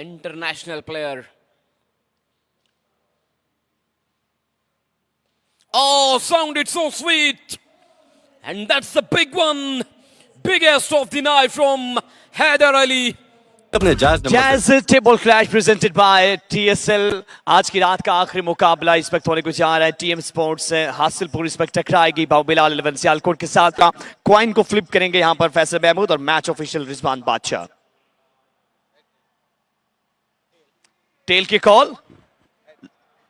international player. Oh, sounded so sweet. And that's the big one. Biggest of the night from Haider Ali. Jazz Table Clash presented by TSL. आज की रात का आखिरी मुकाबला इस वक्त होने को जा रहा है। टीएम स्पोर्ट्स से हासिलपुर इस वक्त टकराएगी बाहुबिलाल 11 सियालकोट के साथ। का क्वाइन को फ्लिप करेंगे यहाँ पर फैसल महमूद और मैच ऑफिशियल रिजवान बादशाह। टेल की कॉल,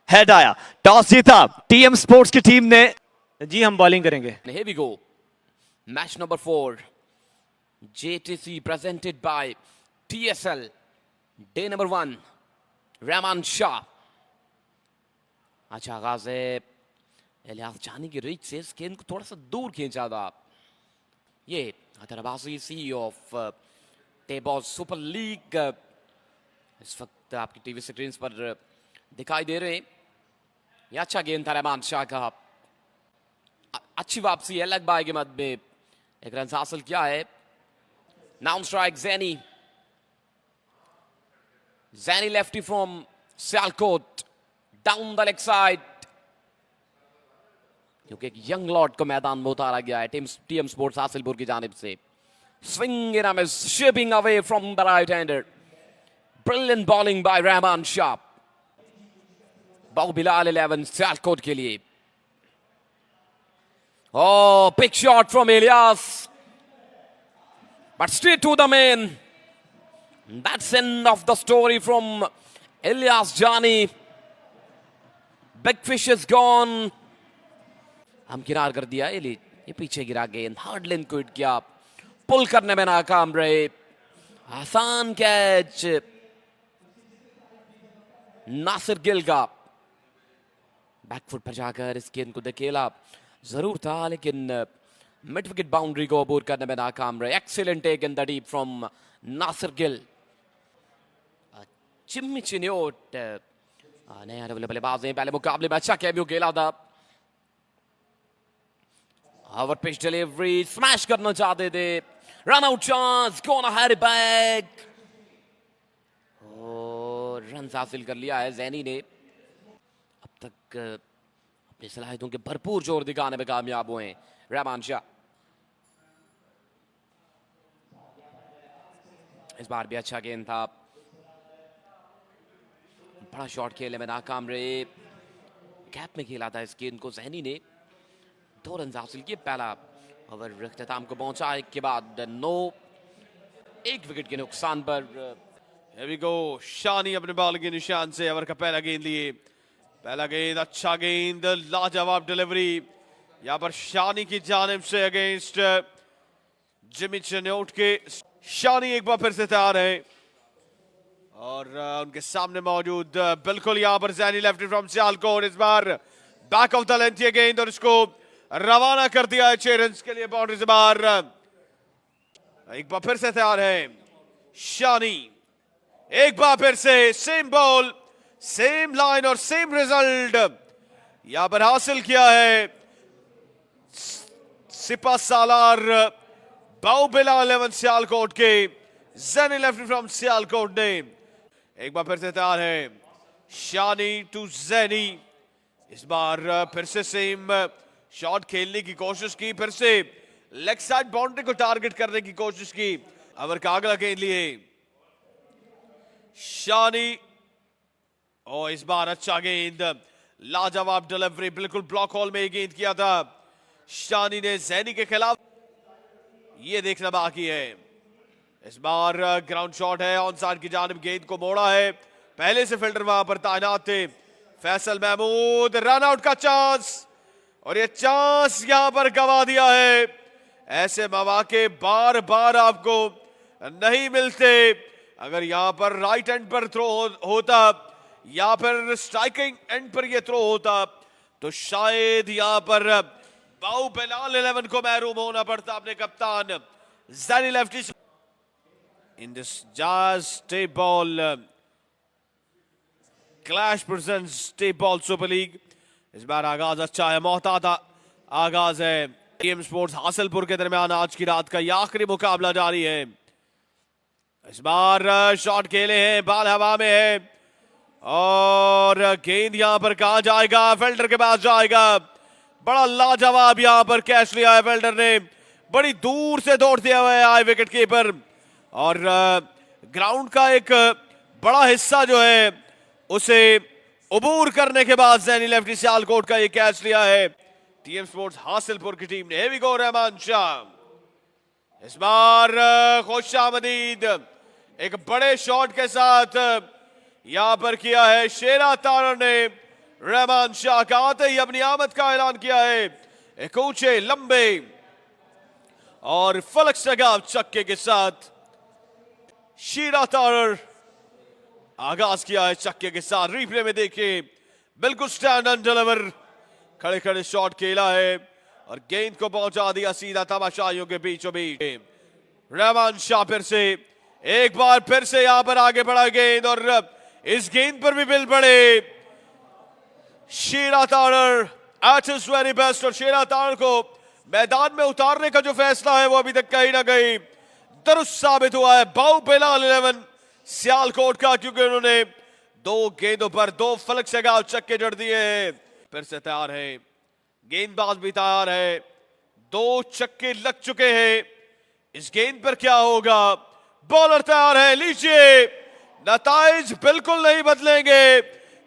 हेड आया, टॉस जीता टीएम स्पोर्ट्स की टीम ने। जी हम बॉलिंग करेंगे। Here we go. Match number 4. JTC presented by TSL. Day number 1. Rahman Shah. अच्छा आगाज है इलियास जानी की रीच से स्किन को थोड़ा सा दूर खींचा था। ये Haider Abbasi CEO of tape ball super league इस वक्त आपकी टीवी स्क्रीन पर दिखाई दे रहे हैं। ये अच्छा गेंद था रहमान शाह का। अच्छी वापसी है लेग बाय के मध्य में एक रन हासिल किया है। Now strike Zaini lefty from Sialkot down the leg side, क्योंकि एक यंग लॉर्ड को मैदान में उतारा गया है टीएम स्पोर्ट्स हासिलपुर की जानिब से। Swing in is shipping away from the right hander. Brilliant bowling by Rehman Shah. बाहुबिलाल 11 सियालकोट के लिए। Oh, big shot from Ilyas. But straight to the main. That's end of the story from Ilyas Jani. Big fish is gone. हम किनार कर दिया ये पीछे गिरा गेंद, हार्ड लेंथ को हिट किया, पुल करने में नाकाम रहे। आसान कैच नासिर गिल का। बैकफुट पर जाकर इस गेंद को धकेला जरूर था, लेकिन मिड विकेट बाउंड्री को अबूर करने में नाकाम रहे। Excellent take in the deep from Nasir Gill. Chimmi Chiniot नया बल्लेबाज हैं, पहले मुकाबले में अच्छा कैमियो खेला था। ओवर पिच डिलीवरी स्मैश करना चाहते थे, run out chance, gonna Harry back और रन हासिल कर लिया है ज़ैनी ने। अब तक अपनी सलाहियतों के भरपूर जोर दिखाने में कामयाब हुए हैं रहमान शाह। इस बार भी अच्छा गेंद था, बड़ा शॉट खेलने में नाकाम रहे। गैप में खेला था इस गेंद को ज़ैनी ने। 2 रन हासिल किए। पहला ओवर इख्तिताम को पहुंचा के बाद 1 विकेट के नुकसान पर। Here we go. शानी अपने बॉल के निशान से ओवर का पहला गेंद लिए। पहला गेंद अच्छा गेंद, लाजवाब डिलीवरी यहाँ पर शानी की जानिब से अगेंस्ट जिमी चिन्योट के। शानी एक बार फिर से तैयार है और उनके सामने मौजूद बिल्कुल यहाँ पर ज़ैनी लेफ्टी फ्रॉम सियालकोट। इस बार बैक ऑफ द लेंथ ये गेंद और इसको रवाना कर दिया है 6 रन के लिए बाउंड्री से बाहर। एक बार फिर से तैयार है शानी, एक बार फिर से सेम बॉल, सेम लाइन और सेम रिजल्ट यहां पर हासिल किया है सिपा सालार बाहुबिलाल 11 सियालकोट के ज़ैनी लेफ्टी फ्रॉम सियालकोट ने। एक बार फिर से तैयार है शानी टू ज़ैनी। इस बार फिर से सेम शॉट खेलने की कोशिश की, फिर से लेग साइड बाउंड्री को टारगेट करने की कोशिश की। ओवर का अगला गेंद लिए शानी और इस बार अच्छा गेंद, लाजवाब डिलीवरी, बिल्कुल ब्लॉक होल में गेंद किया था शानी ने ज़ैनी के खिलाफ। ये देखना बाकी है। इस बार ग्राउंड शॉट है, ऑन साइड की जानिब गेंद को मोड़ा है। पहले से फील्डर वहां पर तैनात थे फैसल महमूद। रन आउट का चांस और ये चांस यहां पर गवा दिया है। ऐसे मौके बार बार आपको नहीं मिलते। अगर यहां पर राइट एंड पर थ्रो होता या फिर स्ट्राइकिंग एंड पर ये थ्रो होता तो शायद यहां पर बाहुबिलाल 11 को महरूम होना पड़ता अपने कप्तान Zaini lefty. In this Jazz Tape Ball Clash presents Tape Ball Super League। इस बार आगाज अच्छा है, मोहतात आगाज है। टीएम स्पोर्ट्स हासिलपुर के दरमियान आज की रात का यह आखिरी मुकाबला जारी है। इस बार शॉट खेले हैं, बाल हवा में है और गेंद यहां पर कहां जाएगा, फील्डर के पास जाएगा। बड़ा लाजवाब यहां पर कैच लिया है फील्डर ने, बड़ी दूर से दौड़ दिया हुआ है विकेट कीपर। और ग्राउंड का एक बड़ा हिस्सा जो है उसे उबूर करने के बाद जैनी लेफ्टी सियालकोट का ये कैच लिया है टीएम स्पोर्ट्स हासिलपुर की टीम ने। हेवी गो रहमान शाह। इस बार खुशामदीद एक बड़े शॉट के साथ यहां पर किया है शेरा तारर ने। रहमान शाह का आते ही अपनी आमद का ऐलान किया है। एक ऊंचे लंबे और फलक सगाव चक्के के साथ शेरा तारर आगाज किया है चक्के के साथ। रिप्ले में देखिए, बिल्कुल स्टैंड एंड डिलीवर खड़े खड़े शॉट खेला है और गेंद को पहुंचा दिया सीधा तमाशाइयों के बीचों बीच। रहमान शाह फिर से एक बार फिर से यहां पर आगे बढ़ा गेंद और इस गेंद पर भी बिल पड़े। Shera Tarar at his very best और शेरा तारर को मैदान में उतारने का जो फैसला है वो अभी तक कहीं ना कहीं दुरुस्त साबित हुआ है बाउ बिलाल 11 सियालकोट का, क्योंकि उन्होंने 2 गेंदों पर 2 फलक से गाव चक्के जड़ दिए हैं। फिर से तैयार है, गेंदबाज भी तैयार है, 2 चक्के लग चुके हैं। इस गेंद पर क्या होगा, बॉलर तैयार है। लीजिए, नताइज बिल्कुल नहीं बदलेंगे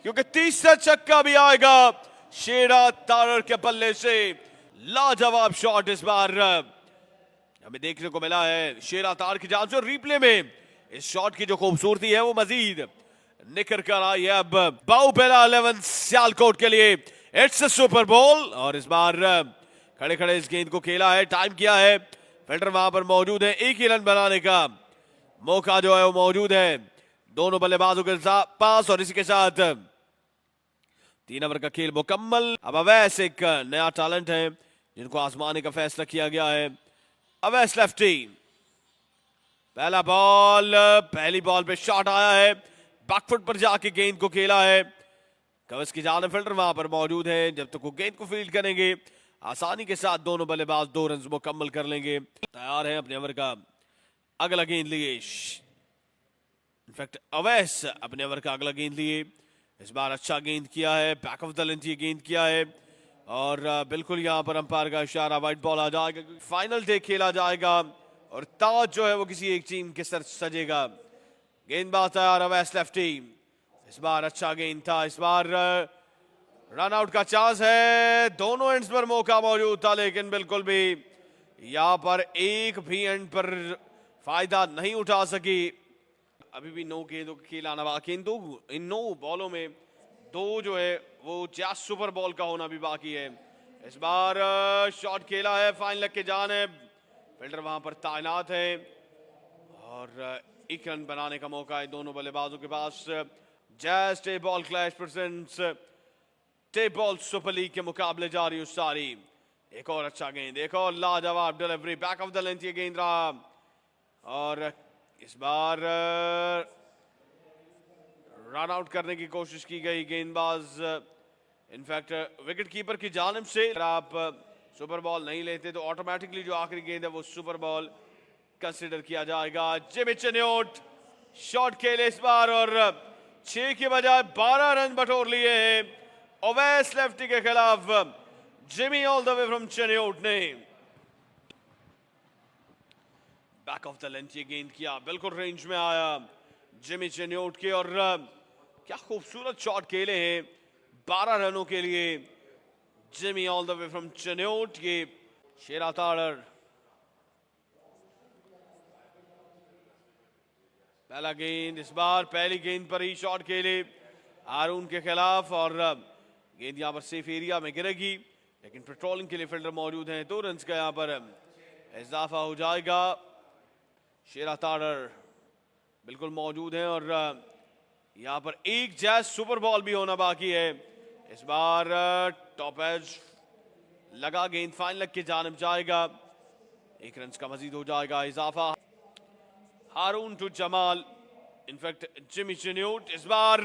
क्योंकि तीसरा चक्का भी आएगा शेरा तारर के बल्ले से। लाजवाब शॉट इस बार हमें देखने को मिला है शेरा तारर की जान से। रिप्ले में इस शॉट की जो खूबसूरती है वो मजीद निखर कर आई है अब बाउ बिलाल 11 सियालकोट के लिए। इट्स अ सुपर बॉल और इस बार खड़े खड़े इस गेंद को खेला है, टाइम किया है, फील्डर वहां पर मौजूद है। एक ही रन बनाने का मौका जो है वो मौजूद है दोनों बल्लेबाजों के पास और इसी के साथ 3 ओवर का खेल मुकम्मल। अब अवैस एक नया टैलेंट है जिनको आजमाने का फैसला किया गया है। अवैस लेफ्टी, पहला बॉल, पहली बॉल पे शॉट आया है, बैकफुट पर जाके गेंद को खेला है। कवच की जान फील्डर वहां पर मौजूद है, जब तक वो गेंद को फील्ड करेंगे आसानी के साथ दोनों बल्लेबाज 2 रन मुकम्मल कर लेंगे। तैयार है अपने ओवर का अगला गेंद लिए। इनफैक्ट अवैस अपने ओवर का अगला गेंद लिए। इस बार अच्छा गेंद किया है, बैक ऑफ द लेंथ ये गेंद किया है और बिल्कुल यहां पर अंपायर का इशारा, वाइट बॉल आ जाएगा। फाइनल डे खेला जाएगा और ताज जो है वो किसी एक टीम के सर सजेगा। गेंदबाज तैयार, अवैस लेफ्टी। इस बार अच्छा गेंद था, इस बार रन आउट का चांस है, दोनों एंड्स पर मौका मौजूद था लेकिन बिल्कुल भी यहां पर एक भी एंड पर फायदा नहीं उठा सकी। अभी भी 9 गेंदों का खेल आना बाकी, इन 9 बॉलों में 2 जो है वो जैस सुपर बॉल का होना भी बाकी है। इस बार शॉट खेला है, फाइन लग के जान है, फील्डर वहां पर तैनात है और 1 रन बनाने का मौका है दोनों बल्लेबाजों के पास। जैस टे बॉल क्लैश प्रेजेंट्स टे बॉल सुपर लीग के मुकाबले जारी उस सारी। एक और अच्छा गेंद, एक और लाजवाब delivery, back of the length ये गेंद रहा और इस बार रन आउट करने की कोशिश की गई। गेंदबाज इनफैक्ट विकेट कीपर की जानिब से अगर आप सुपर बॉल नहीं लेते तो ऑटोमेटिकली जो आखिरी गेंद है वो सुपर बॉल कंसिडर किया जाएगा। जिमी चेन्योट शॉट खेले इस बार और 6 की बजाय 12 रन बटोर लिए हैं ओवैस लेफ्टी के खिलाफ। Jimmy all the way from Chiniot ने बैक ऑफ द लेंथ ये गेंद किया, बिल्कुल रेंज में आया जिमी चेन्योट के और क्या खूबसूरत शॉट खेले हैं 12 रनों के लिए Jimmy all the way from Chiniot. ये शेरा तारर पहला गेंद, इस बार पहली गेंद पर ही शॉट खेले हारून के खिलाफ और गेंद यहां पर सेफ एरिया में गिरेगी लेकिन पेट्रोलिंग के लिए फील्डर मौजूद हैं। 2 रन का यहां पर इजाफा हो जाएगा। शेरा तारर बिल्कुल मौजूद हैं और यहां पर एक जैस सुपर बॉल भी होना बाकी है। इस बार टॉप एज लगा, गेंद फाइन लग के जानिब जाएगा, 1 रन का मजीद हो जाएगा इजाफा। Haroon to Jamal, in fact Jimmy Chiniot इस बार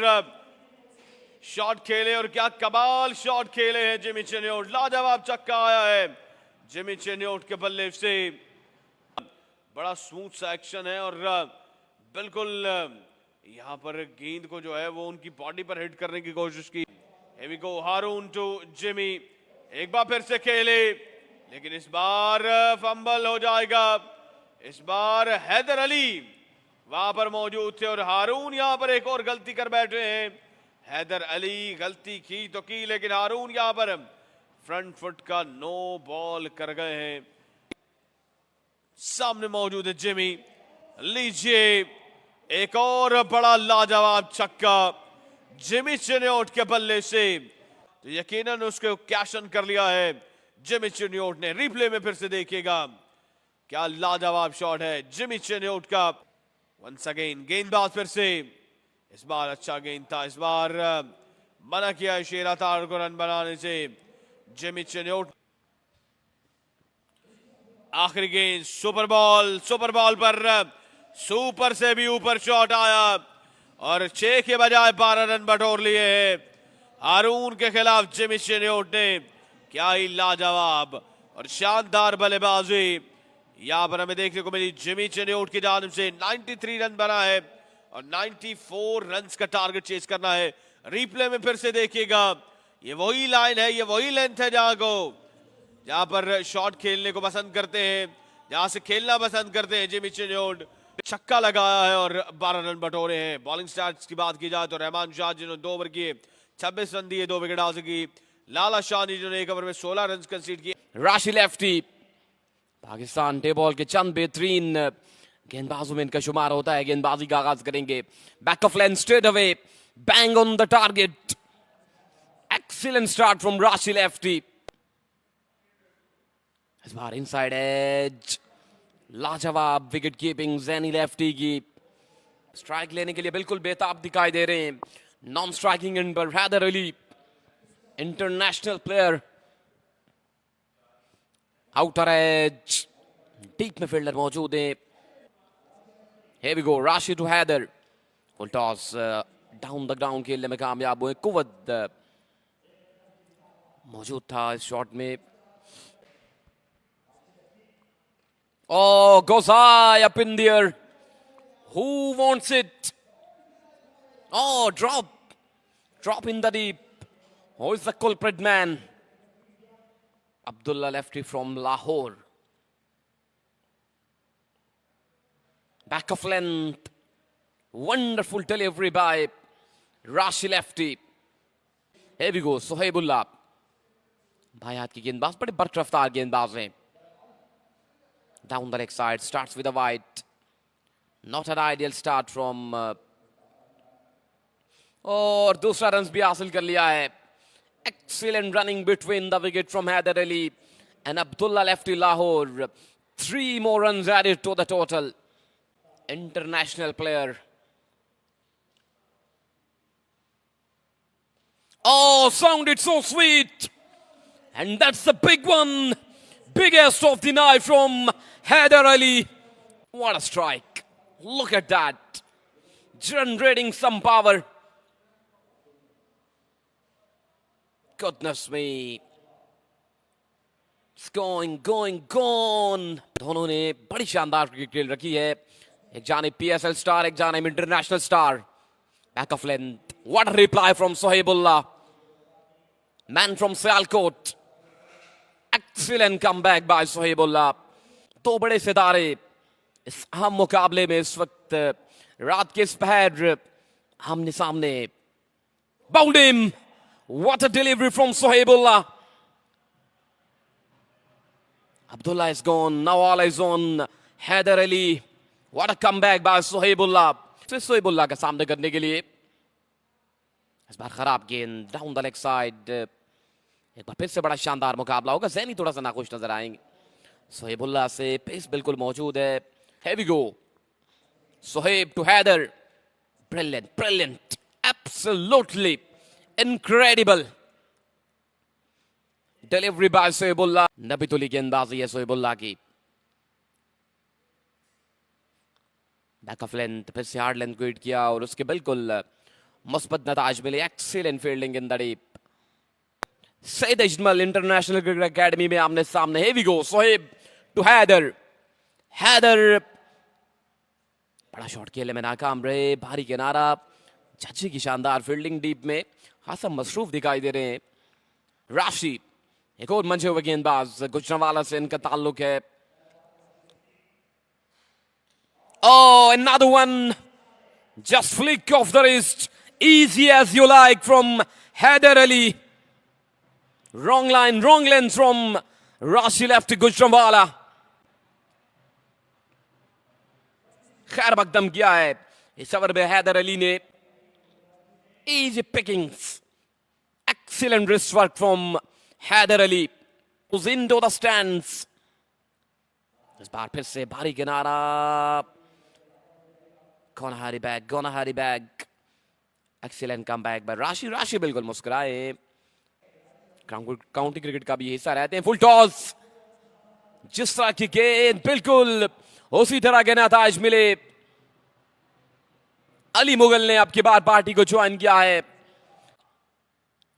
शॉट खेले और क्या कमाल शॉट खेले हैं जिमी चेन्योट। लाजवाब छक्का आया है जिमी चेन्योट के बल्ले से, बड़ा स्मूथ सा एक्शन है और बिल्कुल यहां पर गेंद को जो है वो उनकी बॉडी पर हिट करने की कोशिश की। Here we go, Haroon to Jimmy, एक बार फिर से खेले, लेकिन इस बार फंबल हो जाएगा। इस बार हैदर अली वहां पर मौजूद थे और हारून यहां पर एक और गलती कर बैठे हैं। हैदर अली गलती की तो की, लेकिन हारून यहां पर फ्रंट फुट का नो बॉल कर गए हैं। सामने मौजूद है जिमी, लीजिए एक और बड़ा लाजवाब छक्का जिमी चिन्योट के बल्ले से, तो यकीनन उसको कैश इन कर लिया है जिमी चिन्योट ने। रिप्ले में फिर से देखिएगा, क्या लाजवाब शॉट है जिमी चिन्योट का। वंस अगेन गेंदबाज फिर से, इस बार अच्छा गेंद था, इस बार मना किया है शेरा तार को रन बनाने से जिमी चिन्योट। आखिरी गेंद सुपर बॉल पर सुपर से भी ऊपर शॉट आया और 6 के बजाय 12 रन बटोर लिए हैं हारून के खिलाफ जिमी चिन्योट ने। क्या ही लाजवाब और शानदार बल्लेबाजी यहां पर हमें देखने को मिली जिमी चिन्योट की जानिब से। 93 रन बना है और 94 रन का टारगेट चेज करना है। रिप्ले में फिर से देखिएगा, ये वही लाइन है, ये वही लेंथ है जहां पर शॉट खेलने को पसंद करते हैं, जहां से खेलना पसंद करते हैं जिमी चिन्योट। छक्का लगाया है और 12 रन बटोरे हैं। बॉलिंग स्टैट्स की बात की जाए तो रहमान शाह जिन्होंने 2 ओवर किए 26 रन दिए, 2 विकेट हासिल की। लाला शाह जिन्होंने 1 ओवर में 16 रन कंसीड किए। राशि लेफ्टी, पाकिस्तान टेबल के चंद बेहतरीन गेंदबाजों में इनका शुमार होता है। गेंदबाजी का आगाज करेंगे, back of length straight away, bang on the target, excellent start from राशि लेफ्टी। इस बार इनसाइड एज, लाजवाब विकेट कीपिंग जैनी लेफ्टी की। स्ट्राइक लेने के लिए बिल्कुल बेताब दिखाई दे रहे हैं। नॉन स्ट्राइकिंग एंड पर Haider Ali, international player. Outer edge, deep में फील्डर मौजूद है। Here we go, Rashi to Haider, full toss down the ground खेलने में कामयाब हुए। कुवत मौजूद था इस शॉट में। Oh, goes high up in the air. Who wants it? Oh, drop in the deep. Who is the culprit man? Abdullah lefty from Lahore. Back of length. Wonderful delivery by Rashi lefty. Here we go, Sohaibullah. भाई हाथ की गेंदबाज बड़े बरकरार गेंदबाज हैं। Down the leg side, starts with a wide. Not an ideal start from और दूसरा रन भी हासिल कर लिया है। Excellent running between the wicket from Haider Ali and Abdullah lefty Lahore. 3 more runs added to the total. International player. Oh, sounded so sweet. And that's the big one. Biggest of the night from Haider Ali. What a strike. Look at that. Generating some power. Goodness me. It's going. दोनों ने बड़ी शानदार cricket खेल रखी है। एक जानिब PSL star, एक जानिब international star. Back of length. What a reply from Sohaibullah. Man from Sialkot. Excellent comeback by Sohaibullah. 2 बड़े सितारे इस अहम मुकाबले में इस वक्त रात के इस पहर आमने सामने। Bowled him. What a delivery from Sohaibullah. Abdullah is gone. Now all eyes on Haider Ali. What a comeback by Sohaibullah. Sohaibullah का सामने करने के लिए इस बार खराब गेंद डाउन द लेग साइड। एक बार फिर से बड़ा शानदार मुकाबला होगा। जैनी थोड़ा सा नाखुश नजर आएंगे। सोहेबुल्लाह से पेस बिल्कुल मौजूद है। Here we go. Sohaib to Haider. Brilliant. Absolutely incredible. Delivery by Sohaibullah. नबीतुली गेंदबाजी है सोहेबुल्लाह की। बैक ऑफ लेंथ, फिर से हार्ड लेंथ को हिट किया और उसके बिल्कुल मुस्बत नताज मिले। Excellent fielding in the deep. Saeed Ajmal international cricket academy में आमने सामने। Here we go. Sohaib to Haider. Haider बड़ा शॉट खेलने में नाकाम रहे, भारी किनारा, जज्जी की शानदार फील्डिंग डीप में हासम मसरूफ दिखाई दे रहे हैं। राशि एक और मंझे हुए गेंदबाज, गुजरांवाला से इनका ताल्लुक है। Oh, another one. Just flick off the wrist. Easy as you like from Haider Ali. Wrong line, wrong length from Rashi left to Gujranwala. खैर मकदम किया है इस ओवर में हैदर अली ने। Easy pickings. Excellent wrist work from Haider Ali. Was into the stands. इस बार फिर से भारी किनारा। Gonna hurry back. Excellent comeback by Rashi. Rashi बिल्कुल मुस्कुराए। काउंटी क्रिकेट का भी हिस्सा रहते हैं। फुल टॉस, जिस तरह की गेंद बिल्कुल उसी तरह के नताज मिले। अली मुगल ने अब की बार पार्टी को ज्वाइन किया है।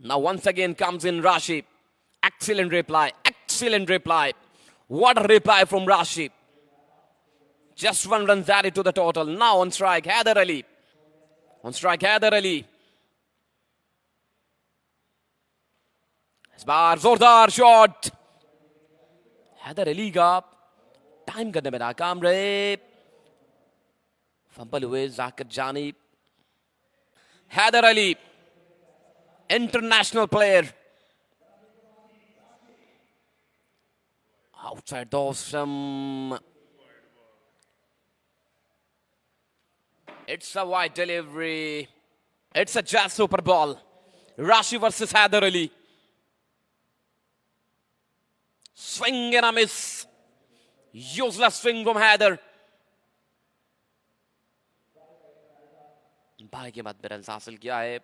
Now once again comes in Rashi. Excellent reply. What a reply from Rashi. Just one run added to the total. Now on strike, Haider Ali. इस बार जोरदार शॉट। हैदर अली का टाइम करने में नाकाम रहे। फंबल हुए Zakir Jani. Haider Ali, international player, outside the awesome. It's a wide delivery. It's a Jazz Super Ball. Rashi versus Haider Ali. Swing and a miss. Useless swing from Haider. भाई के बाद रन हासिल किया है।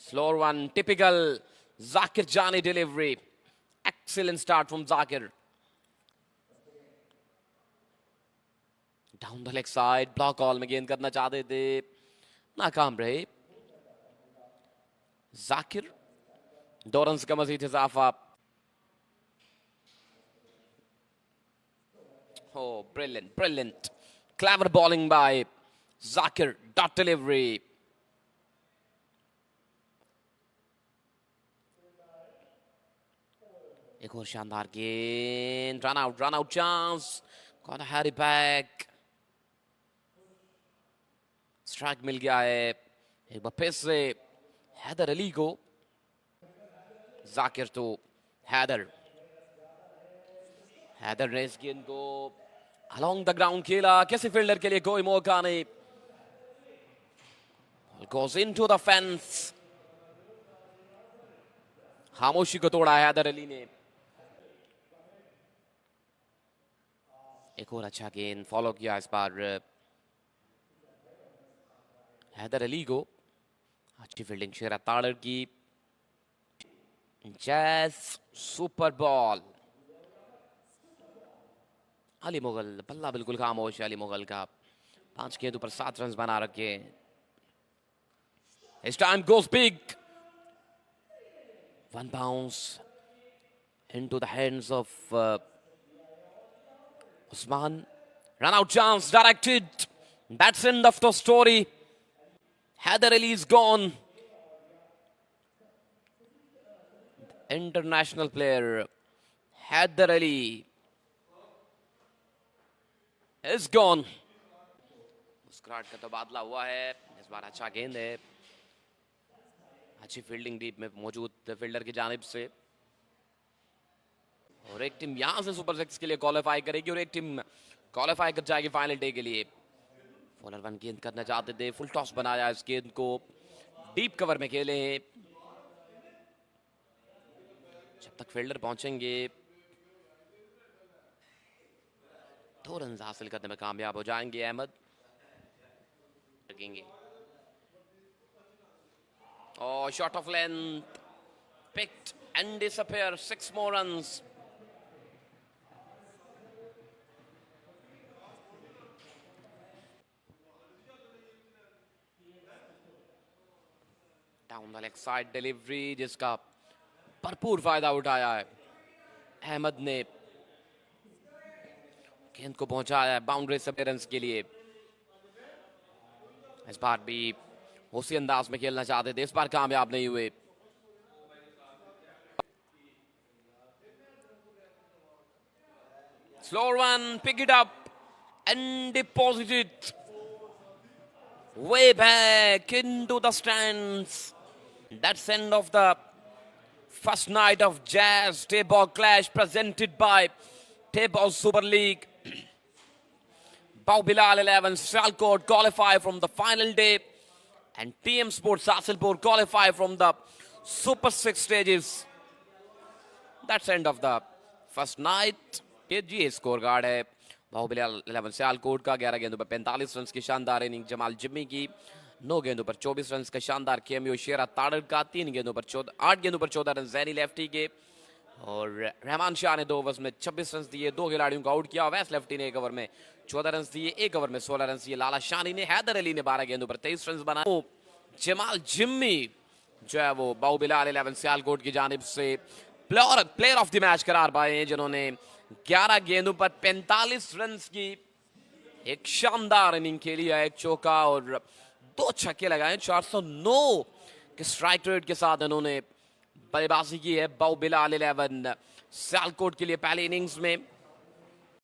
Slower one, typical Zakir Jani delivery. Excellent start from Zakir. Down the leg side, block all में गेंद करना चाहते थे, नाकाम रहे। जाकिर 2 रन का मजीद इजाफा। Oh, brilliant. Clever bowling by Zakir. Dot delivery. एक और शानदार गेंद। Run out chance. Gonna hurry back. Strike मिल गया है। एक बार फिर से हैदर अली को। जाकिर तो हैदर ने इस गेंद को अलोंग द ग्राउंड खेला। किसी फील्डर के लिए कोई मौका नहीं। Goes into the fence. खामोशी को तोड़ा हैदर अली ने। एक और अच्छा गेंद फॉलो किया इस बार हैदर अली को। अच्छी फील्डिंग शेरा ताड़र की। Jazz super ball. Ali Mughal, बल्ला बिल्कुल खामोश है अली मुगल का। 5 गेंदों पर 7 रन बना रखे। His time goes big. One bounce into the hands of Usman. Run out chance directed. That's end of the story. Haider Ali is gone. International player Haider Ali is gone. मुस्कुराहट का तबादला हुआ है। इस बार अच्छा गेंद है। अच्छी फील्डिंग डीप में मौजूद फील्डर की जानिब से। और एक टीम यहां से सुपर 6 के लिए क्वालिफाई करेगी और एक टीम क्वालिफाई कर जाएगी फाइनल डे के लिए। फॉलोअर 1 गेंद करना चाहते थे। फुल टॉस बनाया इस गेंद को। डीप कवर में खेले हैं। जब तक फील्डर पहुंचेंगे 2 रन हासिल करने में कामयाब हो जाएंगे Ahmad. Oh, shot of length. Picked and disappear. 6 more runs. Down the leg side delivery जिसका भरपूर फायदा उठाया है अहमद ने। गेंद को पहुंचाया है बाउंड्री से रन के लिए। इस बार भी उसी अंदाज में खेलना चाहते थे, इस बार कामयाब नहीं हुए। Slow one, pick it up and deposit it way back into the stands. That's end of the first night of Jazz Table Clash presented by Table Super League. Bao Bilal 11 Sialkot qualify from the final day and TM Sports Hasilpur qualify from the Super 6 stages. That's end of the first night. ये score card है बाहुबली 11 सियालकोट का। 11 गेंदों पर 45 run की शानदार inning Jamal Jimmy की। 9 गेंदों पर 24 रन का शानदार केएमयू शेरा ताड़र का। 8 गेंदों पर 14 रन जैनी लेफ्टी के और रहमान शाह ने 2 ओवर्स में 26 रन दिए। 2 खिलाड़ियों को आउट किया। वैस लेफ्टी ने 1 ओवर में 14 रन दिए। 1 ओवर में 16 रन दिए। लाला शानी ने, हैदर अली ने 12 गेंदों पर 23 रन बनाए। जमाल जिम्मी जो है वो बाहुबली 11 सियालकोट की जानिब से प्लेयर ऑफ द मैच करार पाए हैं, जिन्होंने 11 गेंदों पर 45 रन की एक शानदार इनिंग खेली है। 1 चौका और 2 छक्के लगाए। 409 के स्ट्राइक रेट के साथ इन्होंने बल्लेबाजी की है बाहुबली 11 सियालकोट के लिए पहले इनिंग्स में।